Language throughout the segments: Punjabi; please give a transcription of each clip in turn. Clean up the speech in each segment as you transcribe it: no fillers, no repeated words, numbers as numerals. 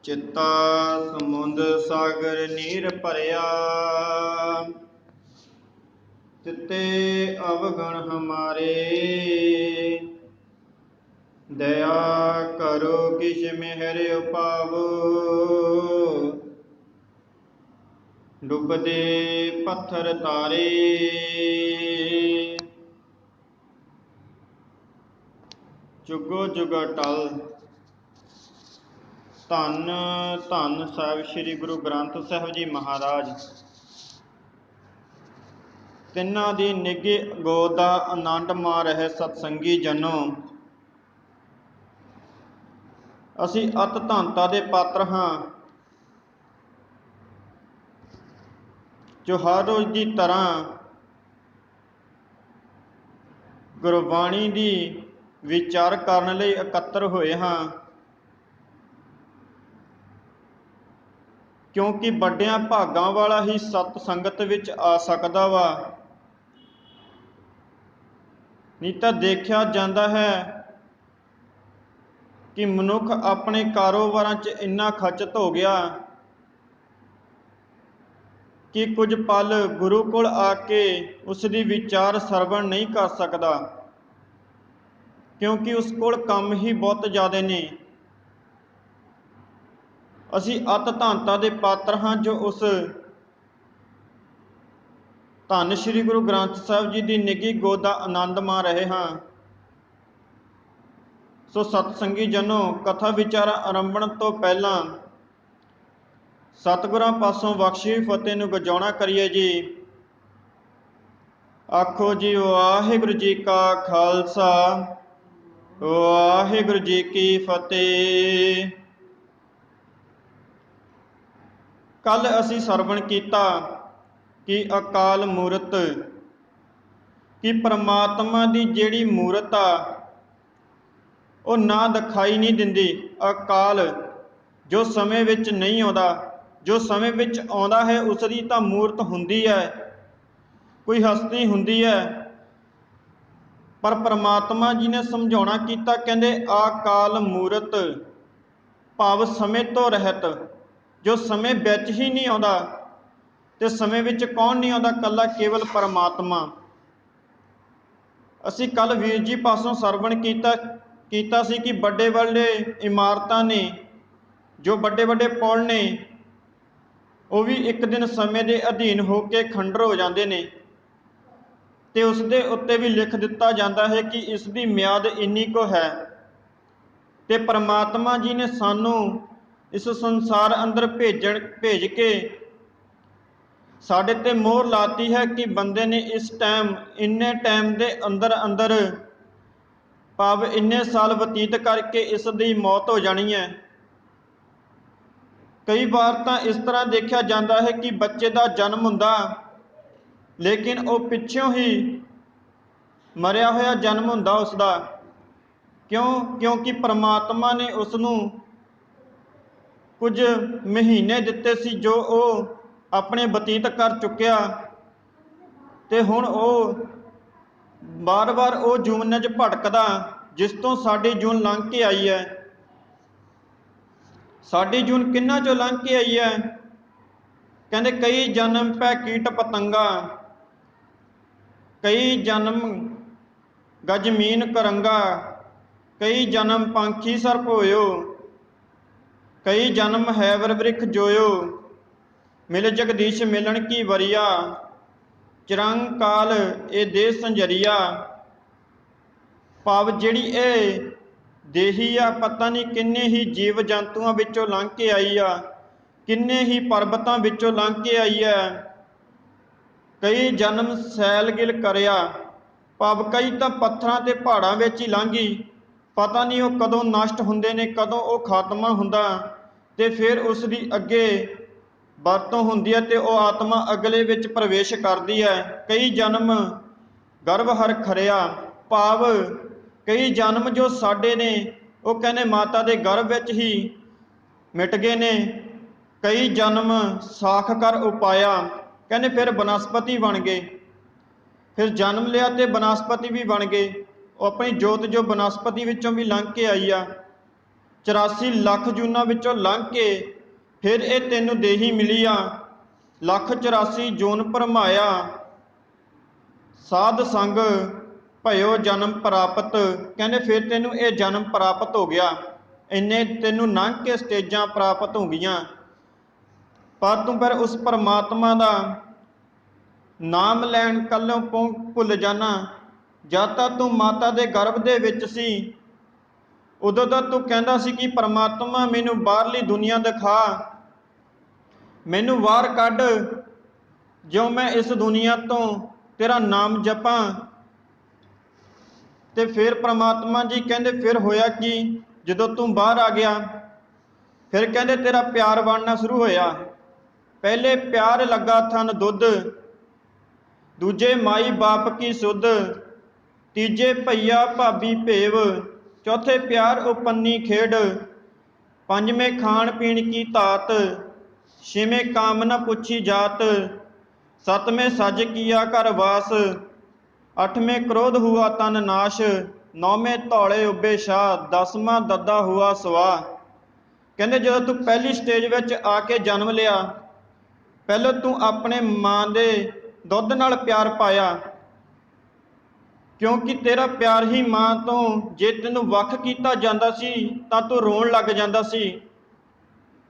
चित्ता समुंद सागर नीर भरिया, तिते अवगण हमारे। दया करो किश मेहर उपावो, डुबदे पत्थर तारे। जुगो जुगा टल। धन धन साहिब श्री गुरु ग्रंथ साहिब जी महाराज, तिन्हां दी निघी गोद दा आनंद माण रहे सतसंगी जनो। असी अत धनता दे पात्र हाँ, जो हर रोज़ की तरह गुरबाणी दी विचार करन लई इकत्तर होए हाँ, क्योंकि वड्डियां भागां वाला ही सत संगत विच आ सकदा वा। नहीं तां देखिया जांदा है कि मनुख अपने कारोबारां च इन्ना खचत हो गया कि कुछ पल गुरु कोल आके उसदी विचार सरवण नहीं कर सकदा, क्योंकि उस कोल काम ही बहुत ज़्यादा ने। असी अत धनता दे पात्र हाँ, जो उस धन श्री गुरु ग्रंथ साहिब जी की निघी गोद का आनंद माण रहे हाँ। सो सतसंगी जनो, कथा विचार आरंभण तो पहला सतगुरां पासों बख्शी फतेह नूं गजाउणा करिए जी। आखो जी वाहिगुरू जी का खालसा, वाहिगुरू जी की फतेह। कल असी सरवण कीता कि अकाल मूरत, कि परमात्मा की जिहड़ी मूरत आ वो ना दिखाई नहीं दिंदी। अकाल जो समय विच नहीं आउंदा, जो समय विच आउंदा है उसदी तां मूरत हुंदी है, कोई हस्ती हुंदी है। पर परमात्मा जी ने समझाउणा कीता, कहंदे अकाल मूरत भाव समय तो रहत, जो समय विच ही नहीं आउंदा। ते समय विच कौन नहीं आउंदा? कल्ला केवल परमात्मा। असी कल वीर जी पासों सरवण कीता सी कि बड़े बड़े इमारतां ने, जो बड़े बड़े पुल ने, वो भी एक दिन समय के अधीन होके खंडर हो जाते हैं। ते उस दे उत्ते भी लिख दिता जाता है कि इसकी म्याद इन्नी को है। ते परमात्मा जी ने सानू इस संसार अंदर भेज के साढ़े ते मोहर लाती है कि बंदे ने इस टाइम इन्ने टाइम के अंदर अंदर भाव इन्ने साल बतीत करके इसकी मौत हो जानी है। कई बार तो इस तरह देखा जाता है कि बच्चे का जन्म हुंदा, लेकिन वो पिछों ही मरिया होया जन्म हुंदा उसका। क्यों? क्योंकि परमात्मा ने उसनू कुछ महीने दिते सी जो वो अपने बतीत कर चुकिया, ते हुण वो बार बार वो जून च भटकदा जिस तो साडी जून लंघ के आई है। साडी जून किन्ना चो लंघ के आई है? कहंदे कई जन्म पै कीट पतंगा, कई जन्म गजमीन करंगा, कई जन्म पंखी सर्प होयो, कई जन्म हैवर वृक्ष जोयो, मिल जगदीश मिलन की वरिया, चिरंग काल ए देह संजरिया। भाव जिहड़ी ए देही आ, पता नहीं किन्ने ही जीव जंतुओं विचों लंघ के आई आ, किन्ने ही पर्वतां विचों लंघ के आई है। कई जन्म सैल गिल करिया, भाव कई तो पत्थरां ते पहाड़ां विच ही लंघी। पता नहीं वो कदों नष्ट हुंदे ने, कदों वो खात्मा हुंदा, ते फिर उसदी अगे वरतों हुंदी है ते वो आत्मा अगले विच प्रवेश करदी है। कई जन्म गर्भ हर खरिया, भाव कई जन्म जो साडे ने वो कहने माता दे गर्भ विच ही मिट गए ने। कई जन्म साख कर उपाया, कहने फिर बनस्पति बन गए, फिर जन्म लिया तो बनस्पति भी बन गए। वो अपनी जोत जो बनस्पति विचों भी लंघ के आई आ। 84 ਲੱਖ ਜੂਨਾਂ ਵਿੱਚੋਂ ਲੰਘ ਕੇ ਫਿਰ ਇਹ ਤੈਨੂੰ ਦੇਹੀ ਮਿਲੀ ਆ। 184 ਜੂਨ ਭਰਮਾਇਆ ਸਾਧ ਸੰਗ ਭਇਓ ਜਨਮ ਪ੍ਰਾਪਤ। ਕਹਿੰਦੇ ਫਿਰ ਤੈਨੂੰ ਇਹ ਜਨਮ ਪ੍ਰਾਪਤ ਹੋ ਗਿਆ, ਇੰਨੇ ਤੈਨੂੰ ਲੰਘ ਕੇ ਸਟੇਜਾਂ ਪ੍ਰਾਪਤ ਹੋ ਗਈਆਂ। ਪਰ ਤੂੰ ਫਿਰ ਉਸ ਪਰਮਾਤਮਾ ਦਾ ਨਾਮ ਲੈਣ ਕੱਲੋਂ ਭੁੱਲ ਜਾਣਾ। ਜਦ ਤੱਕ ਤੂੰ ਮਾਤਾ ਦੇ ਗਰਭ ਦੇ ਵਿੱਚ ਸੀ ਉਦੋਂ ਤਾਂ ਤੂੰ ਕਹਿੰਦਾ ਸੀ ਕਿ ਪਰਮਾਤਮਾ ਮੈਨੂੰ ਬਾਹਰਲੀ ਦੁਨੀਆ ਦਿਖਾ, ਮੈਨੂੰ ਬਾਹਰ ਕੱਢ, ਜੋ ਮੈਂ ਇਸ ਦੁਨੀਆ ਤੋਂ ਤੇਰਾ ਨਾਮ ਜਪਾਂ। ਤੇ ਫਿਰ ਪਰਮਾਤਮਾ ਜੀ ਕਹਿੰਦੇ ਫਿਰ ਹੋਇਆ ਕਿ ਜਦੋਂ ਤੂੰ ਬਾਹਰ ਆ ਗਿਆ ਫਿਰ ਕਹਿੰਦੇ ਤੇਰਾ ਪਿਆਰ ਬਣਨਾ ਸ਼ੁਰੂ ਹੋਇਆ। ਪਹਿਲੇ ਪਿਆਰ ਲੱਗਾ ਥਨ ਦੁੱਧ, ਦੂਜੇ ਮਾਈ ਬਾਪ ਕੀ ਸੁਧ, ਤੀਜੇ ਭਈਆ ਭਾਬੀ ਭੇਵ, ਚੌਥੇ ਪਿਆਰ ਉਪੰਨੀ ਖੇਡ, ਪੰਜਵੇਂ ਖਾਣ ਪੀਣ ਕੀ ਧਾਤ, ਛੇਵੇਂ ਕਾਮ ਨਾ ਪੁੱਛੀ ਜਾਤ, ਸਤਵੇਂ ਸਜ ਕੀਆ ਘਰ ਵਾਸ, ਅੱਠਵੇਂ ਕ੍ਰੋਧ ਹੁਆ ਤਨ ਨਾਸ਼, ਨੌਵੇਂ ਧੌਲੇ ਉੱਬੇ ਸ਼ਾਹ, 10ਵਾਂ ਦੱਦਾ ਹੁਆ ਸਵਾਹ। ਕਹਿੰਦੇ ਜਦੋਂ ਤੂੰ ਪਹਿਲੀ ਸਟੇਜ ਵਿੱਚ ਆ ਕੇ ਜਨਮ ਲਿਆ, ਪਹਿਲਾਂ ਤੂੰ ਆਪਣੇ ਮਾਂ ਦੇ ਦੁੱਧ ਨਾਲ ਪਿਆਰ ਪਾਇਆ, ਕਿਉਂਕਿ ਤੇਰਾ ਪਿਆਰ ਹੀ ਮਾਂ ਤੋਂ ਜੇ ਤੈਨੂੰ ਵੱਖ ਕੀਤਾ ਜਾਂਦਾ ਸੀ ਤਾਂ ਤੂੰ ਰੋਣ ਲੱਗ ਜਾਂਦਾ ਸੀ।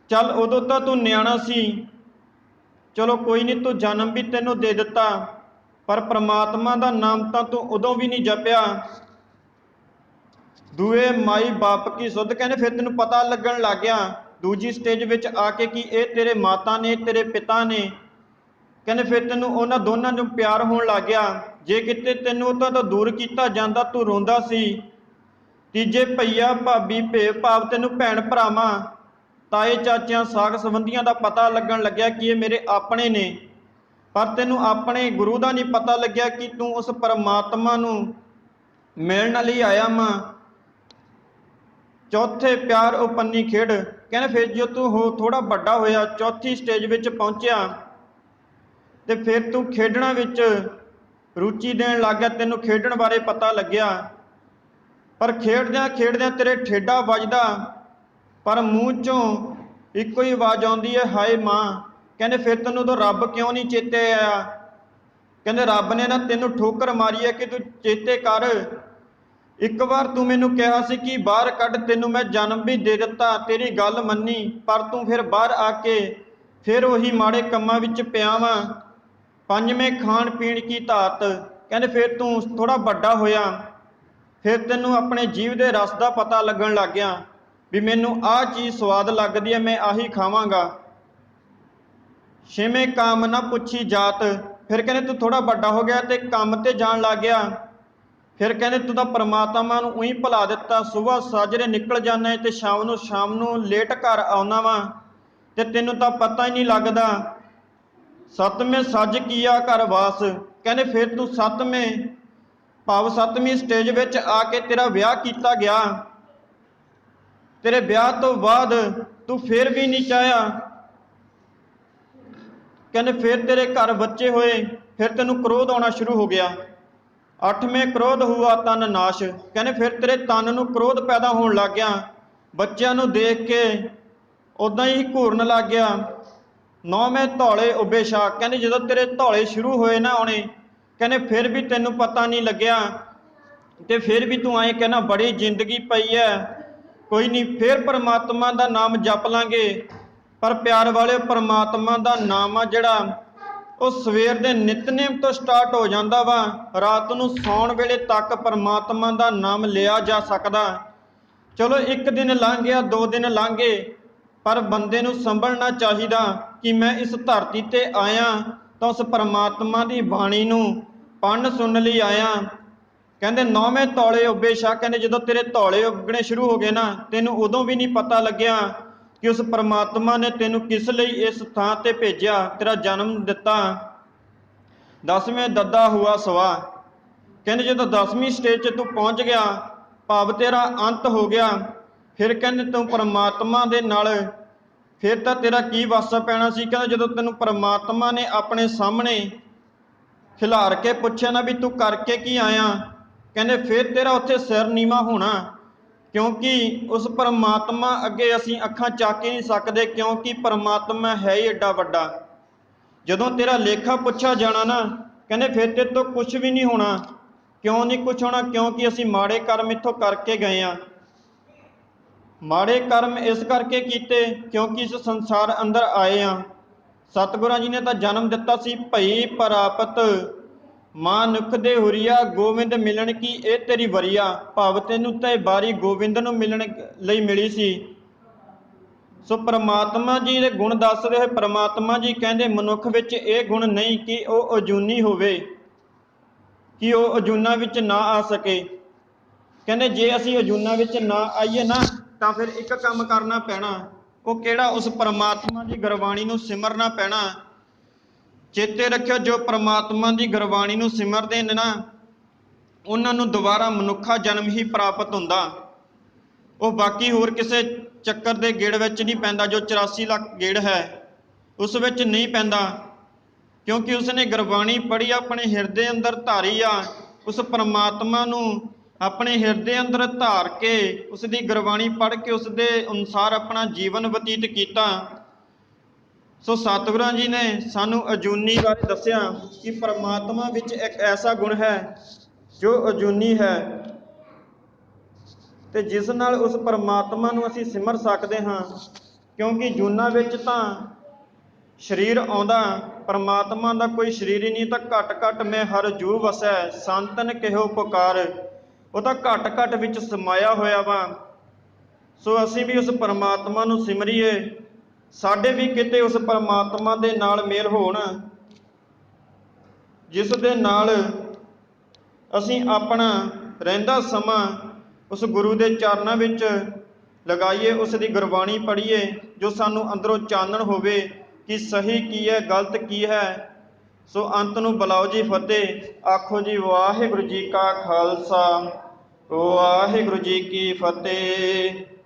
ਚੱਲ ਉਦੋਂ ਤਾਂ ਤੂੰ ਨਿਆਣਾ ਸੀ, ਚਲੋ ਕੋਈ ਨਹੀਂ, ਤੂੰ ਜਨਮ ਵੀ ਤੈਨੂੰ ਦੇ ਦਿੱਤਾ, ਪਰ ਪਰਮਾਤਮਾ ਦਾ ਨਾਮ ਤਾਂ ਤੂੰ ਉਦੋਂ ਵੀ ਨਹੀਂ ਜਪਿਆ। ਦੂਏ ਮਾਈ ਬਾਪ ਕੀ ਸੁਧ, ਕਹਿੰਦੇ ਫਿਰ ਤੈਨੂੰ ਪਤਾ ਲੱਗਣ ਲੱਗ ਗਿਆ ਦੂਜੀ ਸਟੇਜ ਵਿੱਚ ਆ ਕੇ ਕਿ ਇਹ ਤੇਰੇ ਮਾਤਾ ਨੇ, ਤੇਰੇ ਪਿਤਾ ਨੇ। ਕਹਿੰਦੇ ਫਿਰ ਤੈਨੂੰ ਉਹਨਾਂ ਦੋਨਾਂ ਨੂੰ ਪਿਆਰ ਹੋਣ ਲੱਗ ਗਿਆ। ਜੇ ਕਿਤੇ ਤੈਨੂੰ ਉਹਨਾਂ ਤੋਂ ਦੂਰ ਕੀਤਾ ਜਾਂਦਾ ਤੂੰ ਰੋਂਦਾ ਸੀ। ਤੀਜੇ ਭਈਆ ਭਾਬੀ ਭੇਵ, ਭਾਵ ਤੈਨੂੰ ਭੈਣ ਭਰਾਵਾਂ, ਤਾਏ ਚਾਚਿਆਂ, ਸਾਕ ਸੰਬੰਧੀਆਂ ਦਾ ਪਤਾ ਲੱਗਣ ਲੱਗਿਆ ਕਿ ਇਹ ਮੇਰੇ ਆਪਣੇ ਨੇ, ਪਰ ਤੈਨੂੰ ਆਪਣੇ ਗੁਰੂ ਦਾ ਨਹੀਂ ਪਤਾ ਲੱਗਿਆ ਕਿ ਤੂੰ ਉਸ ਪਰਮਾਤਮਾ ਨੂੰ ਮਿਲਣ ਲਈ ਆਇਆ ਮਾਂ। ਚੌਥੇ ਪਿਆਰ ਉਪੰਨੀ ਖੇਡ, ਕਹਿੰਦੇ ਫਿਰ ਜੋ ਤੂੰ ਥੋੜਾ ਵੱਡਾ ਹੋਇਆ, ਚੌਥੀ ਸਟੇਜ ਵਿੱਚ ਪਹੁੰਚਿਆ, ਤੇ ਫਿਰ ਤੂੰ ਖੇਡਣਾ ਵਿੱਚ ਰੁਚੀ ਦੇਣ ਲੱਗ ਗਿਆ, ਤੈਨੂੰ ਖੇਡਣ ਬਾਰੇ ਪਤਾ ਲੱਗਿਆ। ਪਰ ਖੇਡਦਿਆਂ ਖੇਡਦਿਆਂ ਤੇਰੇ ਠੇਡਾ ਵੱਜਦਾ, ਪਰ ਮੂੰਹ ਚੋਂ ਇੱਕੋ ਹੀ ਆਵਾਜ਼ ਆਉਂਦੀ ਹੈ, ਹਾਏ ਮਾਂ। ਕਹਿੰਦੇ ਫਿਰ ਤੈਨੂੰ ਉਦੋਂ ਰੱਬ ਕਿਉਂ ਨਹੀਂ ਚੇਤੇ ਆਇਆ? ਕਹਿੰਦੇ ਰੱਬ ਨੇ ਨਾ ਤੈਨੂੰ ਠੋਕਰ ਮਾਰੀ ਹੈ ਕਿ ਤੂੰ ਚੇਤੇ ਕਰ। ਇੱਕ ਵਾਰ ਤੂੰ ਮੈਨੂੰ ਕਿਹਾ ਸੀ ਕਿ ਬਾਹਰ ਕੱਢ, ਤੈਨੂੰ ਮੈਂ ਜਨਮ ਵੀ ਦੇ ਦਿੱਤਾ, ਤੇਰੀ ਗੱਲ ਮੰਨੀ, ਪਰ ਤੂੰ ਫਿਰ ਬਾਹਰ ਆ ਕੇ ਫਿਰ ਉਹੀ ਮਾੜੇ ਕੰਮਾਂ ਵਿੱਚ ਪਿਆ ਵਾਂ। ਪੰਜਵੇਂ ਖਾਣ ਪੀਣ ਕੀ ਧਾਤ, ਕਹਿੰਦੇ ਫਿਰ ਤੂੰ ਥੋੜਾ ਵੱਡਾ ਹੋਇਆ, ਫਿਰ ਤੈਨੂੰ ਆਪਣੇ ਜੀਵ ਦੇ ਰਸ ਦਾ ਪਤਾ ਲੱਗਣ ਲੱਗ ਗਿਆ ਵੀ ਮੈਨੂੰ ਆਹ ਚੀਜ਼ ਸਵਾਦ ਲੱਗਦੀ ਹੈ, ਮੈਂ ਆਹੀ ਖਾਵਾਂਗਾ। ਛੇਵੇਂ ਕਾਮ ਨਾ ਪੁੱਛੀ ਜਾਤ, ਫਿਰ ਕਹਿੰਦੇ ਤੂੰ ਥੋੜਾ ਵੱਡਾ ਹੋ ਗਿਆ ਤੇ ਕੰਮ ਤੇ ਜਾਣ ਲੱਗ ਗਿਆ। ਫਿਰ ਕਹਿੰਦੇ ਤੂੰ ਤਾਂ ਪਰਮਾਤਮਾ ਨੂੰ ਉਹੀ ਭੁਲਾ ਦਿੱਤਾ, ਸੁਬਾਹ ਸਾਜਰੇ ਨਿਕਲ ਜਾਂਦਾ ਤੇ ਸ਼ਾਮ ਨੂੰ ਲੇਟ ਘਰ ਆਉਣਾ ਵਾ ਤੇ ਤੈਨੂੰ ਤਾਂ ਪਤਾ ਹੀ ਨਹੀਂ ਲੱਗਦਾ। ਸੱਤਵੇਂ ਸੱਜ ਕੀਆ ਘਰ ਵਾਸ, ਕਹਿੰਦੇ ਫਿਰ ਤੂੰ ਸੱਤਵੀਂ ਸਟੇਜ ਵਿੱਚ ਆ ਕੇ ਤੇਰਾ ਵਿਆਹ ਕੀਤਾ ਗਿਆ। ਤੇਰੇ ਵਿਆਹ ਤੋਂ ਬਾਅਦ ਤੂੰ ਫਿਰ ਵੀ ਨਹੀਂ ਚਾਹਿਆ। ਕਹਿੰਦੇ ਫਿਰ ਤੇਰੇ ਘਰ ਬੱਚੇ ਹੋਏ, ਫਿਰ ਤੈਨੂੰ ਕ੍ਰੋਧ ਆਉਣਾ ਸ਼ੁਰੂ ਹੋ ਗਿਆ। ਅੱਠਵੇਂ ਕ੍ਰੋਧ ਹੁਆ ਤਨ ਨਾਸ਼, ਕਹਿੰਦੇ ਫਿਰ ਤੇਰੇ ਤਨ ਨੂੰ ਕ੍ਰੋਧ ਪੈਦਾ ਹੋਣ ਲੱਗ ਗਿਆ, ਬੱਚਿਆਂ ਨੂੰ ਦੇਖ ਕੇ ਉਦਾਂ ਹੀ ਘੂਰਨ ਲੱਗ ਗਿਆ। ਨੌਵੇਂ ਧੌਲੇ ਉੱਬੇ ਸ਼ਾਹ, ਕਹਿੰਦੇ ਜਦੋਂ ਤੇਰੇ ਧੌਲੇ ਸ਼ੁਰੂ ਹੋਏ ਨਾ ਆਉਣੇ, ਕਹਿੰਦੇ ਫਿਰ ਵੀ ਤੈਨੂੰ ਪਤਾ ਨਹੀਂ ਲੱਗਿਆ ਤੇ ਫਿਰ ਵੀ ਤੂੰ ਆਏ ਕਹਿੰਦਾ ਬੜੀ ਜ਼ਿੰਦਗੀ ਪਈ ਹੈ, ਕੋਈ ਨਹੀਂ ਫਿਰ ਪਰਮਾਤਮਾ ਦਾ ਨਾਮ ਜਪ ਲਾਂਗੇ। ਪਰ ਪਿਆਰ ਵਾਲੇ ਪਰਮਾਤਮਾ ਦਾ ਨਾਮ ਆ ਜਿਹੜਾ ਉਹ ਸਵੇਰ ਦੇ ਨਿਤਨੇਮ ਤੋਂ ਸਟਾਰਟ ਹੋ ਜਾਂਦਾ ਵਾ, ਰਾਤ ਨੂੰ ਸੌਣ ਵੇਲੇ ਤੱਕ ਪਰਮਾਤਮਾ ਦਾ ਨਾਮ ਲਿਆ ਜਾ ਸਕਦਾ। ਚਲੋ ਇੱਕ ਦਿਨ ਲੰਘ ਗਿਆ, 2 ਦਿਨ ਲੰਘ ਗਏ, ਪਰ ਬੰਦੇ ਨੂੰ ਸੰਭਲਣਾ ਚਾਹੀਦਾ ਕਿ ਮੈਂ ਇਸ ਧਰਤੀ ਤੇ ਆਇਆ ਤਾਂ ਉਸ ਪਰਮਾਤਮਾ ਦੀ ਬਾਣੀ ਨੂੰ ਪੜ੍ਹਨ ਸੁਣਨ ਲਈ ਆਇਆ। ਕਹਿੰਦੇ ਨੌਵੇਂ ਧੌਲੇ ਉੱਬੇ ਸ਼ਾਹ, ਕਹਿੰਦੇ ਜਦੋਂ ਤੇਰੇ ਧੌਲੇ ਉੱਗਣੇ ਸ਼ੁਰੂ ਹੋ ਗਏ ਨਾ, ਤੈਨੂੰ ਉਦੋਂ ਵੀ ਨਹੀਂ ਪਤਾ ਲੱਗਿਆ ਕਿ ਉਸ ਪਰਮਾਤਮਾ ਨੇ ਤੈਨੂੰ ਕਿਸ ਲਈ ਇਸ ਥਾਂ ਤੇ ਭੇਜਿਆ, ਤੇਰਾ ਜਨਮ ਦਿੱਤਾ। 10ਵੇਂ ਦੱਦਾ ਹੁਆ ਸਵਾ, ਕਹਿੰਦੇ ਜਦੋਂ 10ਵੀਂ ਸਟੇਜ 'ਚ ਤੂੰ ਪਹੁੰਚ ਗਿਆ, ਭਾਵ ਤੇਰਾ ਅੰਤ ਹੋ ਗਿਆ, ਫਿਰ ਕਹਿੰਦੇ ਤੂੰ ਪਰਮਾਤਮਾ ਦੇ ਨਾਲ ਫਿਰ ਤਾਂ ਤੇਰਾ ਕੀ ਵਾਸਾ ਪੈਣਾ ਸੀ। ਕਹਿੰਦੇ ਜਦੋਂ ਤੈਨੂੰ ਪਰਮਾਤਮਾ ਨੇ ਆਪਣੇ ਸਾਹਮਣੇ ਖਿਲਾਰ ਕੇ ਪੁੱਛਿਆ ਨਾ ਵੀ ਤੂੰ ਕਰਕੇ ਕੀ ਆਇਆ, ਕਹਿੰਦੇ ਫਿਰ ਤੇਰਾ ਉੱਥੇ ਸਿਰ ਨੀਵਾਂ ਹੋਣਾ, क्योंकि उस परमात्मा अगे असीं अखां ਚੱਕ ही नहीं सकते, क्योंकि परमात्मा है ही एडा वड्डा। जदों तेरा लेखा पुछा जाना ना, कहंदे फिर तेरे तो कुछ भी नहीं होना। क्यों नहीं कुछ होना? क्योंकि असीं माड़े कर्म इत्थों करके गए हाँ। माड़े कर्म इस करके कीते क्योंकि इस संसार अंदर आए हाँ। सतगुरां जी ने तो जन्म दिता सी, भई प्रापत मानुख दे हुरिया गोविंद मिलन की ਇਹ तेरी वरिया। भाव तैनूं ते बारी गोविंद नूं मिलण लई मिली सी। सो परमात्मा जी दे गुण दसदे होए परमात्मा जी कहंदे मनुख विच ਇਹ गुण नहीं कि ਉਹ अजूनी होवे, कि ਉਹ अजूना विच ना आ सके। कहंदे जे असीं अजूना विच ना आईए ना ਤਾਂ ਫਿਰ ਇੱਕ ਕੰਮ ਕਰਨਾ ਪੈਣਾ, ਉਹ ਕਿਹੜਾ? ਉਸ परमात्मा ਦੀ ਗੁਰਬਾਣੀ ਨੂੰ ਸਿਮਰਨਾ ਪੈਣਾ। ਚੇਤੇ ਰੱਖਿਓ, ਜੋ परमात्मा ਦੀ ਗੁਰਬਾਣੀ ਨੂੰ ਸਿਮਰਦੇ ਨੇ ਨਾ, ਉਹਨਾਂ ਨੂੰ ਦੁਬਾਰਾ ਮਨੁੱਖਾ ਜਨਮ ਹੀ ਪ੍ਰਾਪਤ ਹੁੰਦਾ। ਉਹ ਬਾਕੀ ਹੋਰ ਕਿਸੇ ਚੱਕਰ ਦੇ ਗੇੜ ਵਿੱਚ ਨਹੀਂ ਪੈਂਦਾ। ਜੋ 84 ਲੱਖ ਗੇੜ ਹੈ ਉਸ ਵਿੱਚ ਨਹੀਂ ਪੈਂਦਾ, ਕਿਉਂਕਿ ਉਸਨੇ ਗੁਰਬਾਣੀ ਪੜ੍ਹੀ, ਆਪਣੇ ਹਿਰਦੇ ਅੰਦਰ ਧਾਰੀ ਆ। ਉਸ परमात्मा ਨੂੰ ਆਪਣੇ ਹਿਰਦੇ ਅੰਦਰ ਧਾਰ ਕੇ ਉਸ ਦੀ ਗੁਰਬਾਣੀ ਪੜ੍ਹ ਕੇ ਉਸ ਦੇ ਅਨੁਸਾਰ ਆਪਣਾ ਜੀਵਨ ਬਤੀਤ ਕੀਤਾ। ਸੋ ਸਤਿਗੁਰਾਂ ਜੀ ਨੇ ਸਾਨੂੰ ਅਜੂਨੀ ਬਾਰੇ ਦੱਸਿਆ ਕਿ परमात्मा ਵਿੱਚ ਇੱਕ ਐਸਾ ਗੁਣ ਹੈ ਜੋ ਅਜੂਨੀ ਹੈ, ਤੇ ਜਿਸ ਨਾਲ ਉਸ परमात्मा ਨੂੰ ਅਸੀਂ ਸਿਮਰ ਸਕਦੇ ਹਾਂ। ਕਿਉਂਕਿ ਜੂਨਾਂ ਵਿੱਚ ਤਾਂ ਸਰੀਰ ਆਉਂਦਾ, परमात्मा ਦਾ ਕੋਈ ਸਰੀਰ ਹੀ ਨਹੀਂ। ਤਾਂ ਘਟ ਘਟ ਮੈਂ ਹਰ ਜੂ ਵਸੈ, ਸੰਤਨ ਕਿਹੋ ਪੁਕਾਰ। ਉਹ ਤਾਂ ਘਟ ਘਟ ਵਿੱਚ ਸਮਾਇਆ ਹੋਇਆ ਵਾ। ਸੋ ਅਸੀਂ ਵੀ ਉਸ परमात्मा ਨੂੰ ਸਿਮਰੀਏ, ਸਾਡੇ ਵੀ ਕਿਤੇ ਉਸ परमात्मा ਦੇ ਨਾਲ ਮੇਲ ਹੋਣ, ਜਿਸ ਦੇ ਨਾਲ ਅਸੀਂ ਆਪਣਾ ਰਹਿੰਦਾ ਸਮਾਂ ਉਸ ਗੁਰੂ ਦੇ ਚਰਨਾਂ ਵਿੱਚ ਲਗਾਈਏ, ਉਸ ਦੀ ਗੁਰਬਾਣੀ ਪੜ੍ਹੀਏ, ਜੋ ਸਾਨੂੰ ਅੰਦਰੋਂ ਚਾਨਣ ਹੋਵੇ ਕਿ ਸਹੀ ਕੀ ਹੈ, ਗਲਤ ਕੀ ਹੈ। ਸੋ ਅੰਤ ਨੂੰ ਬੁਲਾਓ ਜੀ ਫਤਿਹ। ਆਖੋ ਜੀ ਵਾਹਿਗੁਰੂ ਜੀ ਕਾ ਖਾਲਸਾ, ਵਾਹਿਗੁਰੂ ਜੀ ਕੀ ਫਤਿਹ।